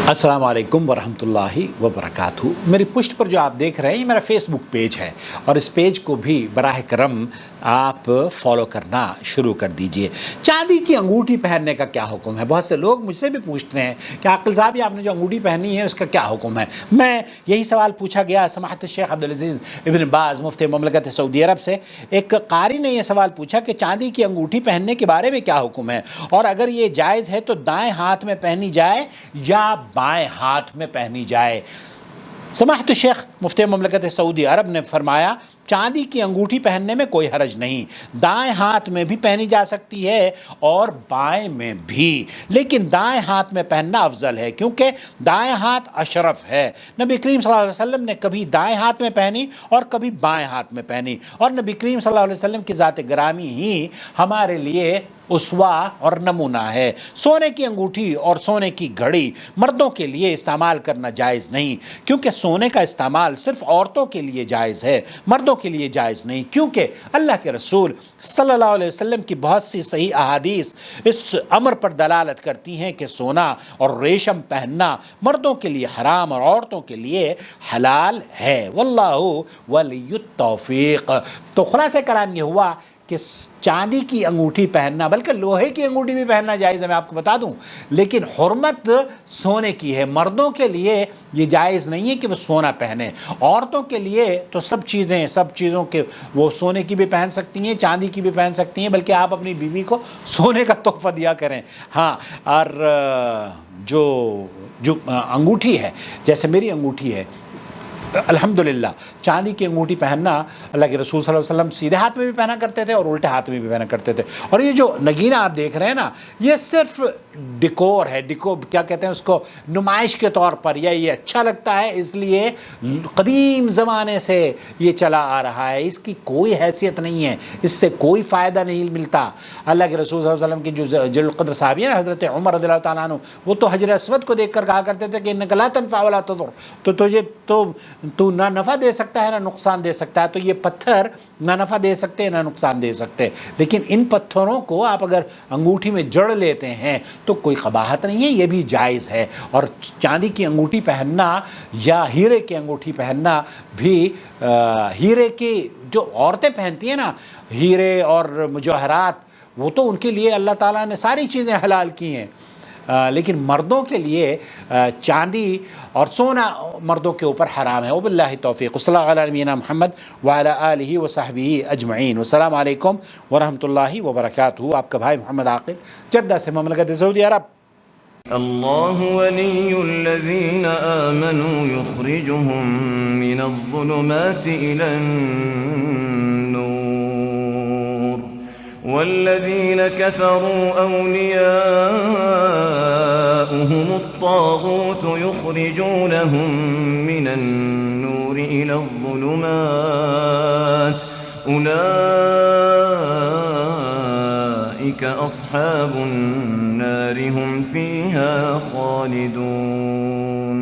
अस्सलाम वालेकुम वरहमतुल्लाहि वबरकातुहू। मेरी पुष्ट पर जो आप देख रहे हैं ये मेरा फेसबुक पेज है और इस पेज को भी बराह करम आप फॉलो करना शुरू कर दीजिए। चांदी की अंगूठी पहनने का क्या हुक्म है? बहुत से लोग मुझसे भी पूछते हैं कि आकिल साहब ये आपने जो अंगूठी पहनी है उसका क्या हुक्म है। मैं यही सवाल पूछा गया समाहत शेख अब्दुल अजीज़ इब्न बाज़ मुफ्ती ममलकत सऊदी अरब से। एक कारी ने यह सवाल पूछा कि चांदी की अंगूठी पहनने के बारे में क्या हुक्म है और अगर ये जायज़ है तो दाएँ हाथ में पहनी जाए या बाएं हाथ में पहनी जाए। समाहत शेख मुफ्ती ममलकत सऊदी अरब ने फरमाया चांदी की अंगूठी पहनने में कोई हरज नहीं, दाएं हाथ में भी पहनी जा सकती है और बाएं में भी, लेकिन दाएं हाथ में पहनना अफजल है क्योंकि दाएं हाथ अशरफ है। नबी करीम सल्लल्लाहु अलैहि वसल्लम ने कभी दाएं हाथ में पहनी और कभी बाएं हाथ में पहनी और नबी करीम सल्लल्लाहु अलैहि वसल्लम की ज़ात गिरामी ही हमारे लिए उसवा और नमूना है। सोने की अंगूठी और सोने की घड़ी मर्दों के लिए इस्तेमाल करना जायज़ नहीं क्योंकि सोने का इस्तेमाल सिर्फ औरतों के लिए जायज़ है, मर्दों के लिए जायज़ नहीं, क्योंकि अल्लाह के रसूल सल्लल्लाहु अलैहि वसल्लम की बहुत सी सही अहादीस इस अमर पर दलालत करती हैं कि सोना और रेशम पहनना मर्दों के लिए हराम और औरतों के लिए हलाल है। वल्लाहु वलियुत तौफीक। तो खुलासा कलाम ये हुआ कि चांदी की अंगूठी पहनना, बल्कि लोहे की अंगूठी भी पहनना जायज़ है, मैं आपको बता दूं, लेकिन हुर्मत सोने की है। मर्दों के लिए ये जायज़ नहीं है कि वो सोना पहने, औरतों के लिए तो सब चीज़ों के वो सोने की भी पहन सकती हैं, चांदी की भी पहन सकती हैं, बल्कि आप अपनी बीवी को सोने का तोहफ़ा दिया करें। हाँ, और जो अंगूठी है, जैसे मेरी अंगूठी है, अल्हम्दुलिल्लाह चांदी की अंगूठी पहनना अल्लाह के रसूल सल्लल्लाहु अलैहि वसल्लम सीधे हाथ में भी पहना करते थे और उल्टे हाथ में भी पहना करते थे। और ये जो नगीना आप देख रहे हैं ना, ये सिर्फ डिकोर है, क्या कहते हैं उसको, नुमाइश के तौर पर, या ये अच्छा लगता है इसलिए कदीम ज़माने से ये चला आ रहा है। इसकी कोई हैसियत नहीं है, इससे कोई फ़ायदा नहीं मिलता। अल्लाह के रसूल सल्लल्लाहु अलैहि वसल्लम की जो जुल क़द्र साहबी है ना, हज़रत उमर रज़ियल्लाहु तआला अन्हु, वो तो हजर अस्वद को देख कर कहा करते थे कि इन्नका ला तनफ़अ वला तज़ुर, तो तुझे तू ना नफ़ा दे सकता है ना नुकसान दे सकता है। तो ये पत्थर ना नफ़ा दे सकते हैं ना नुकसान दे सकते, लेकिन इन पत्थरों को आप अगर अंगूठी में जड़ लेते हैं तो कोई क़बाहत नहीं है, ये भी जायज़ है। और चांदी की अंगूठी पहनना या हीरे की अंगूठी पहनना भी, हीरे की जो औरतें पहनती हैं ना, हीरे और मुजौहरात, वो तो उनके लिए अल्लाह ताला ने सारी चीज़ें हलाल की हैं, लेकिन मर्दों के लिए चांदी और सोना मर्दों के ऊपर हराम है। वबिल्लाहि तौफीक। सल्लल्लाहु अला नबीना मुहम्मद व अला आलिहि व सहबिही अजमईन। वस्सलामु अलैकुम वरहमतुल्लाहि वबरकातुहू। आपका भाई मोहम्मद आकिल, जद्दा से, ममलकत सऊदी अरब। अल्लाहु वलियुल्लज़ीना आमनू युख़रिजुहुम मिनज़्ज़ुलुमाति इलन्नूर वल्लज़ीना कफ़रू औलियाउहुमुत्ताग़ूत युख़रिजूनहुम मिनन्नूरि इलज़्ज़ुलुमात उलाइका अस्हाबुन नार हुम फ़ीहा ख़ालिदून।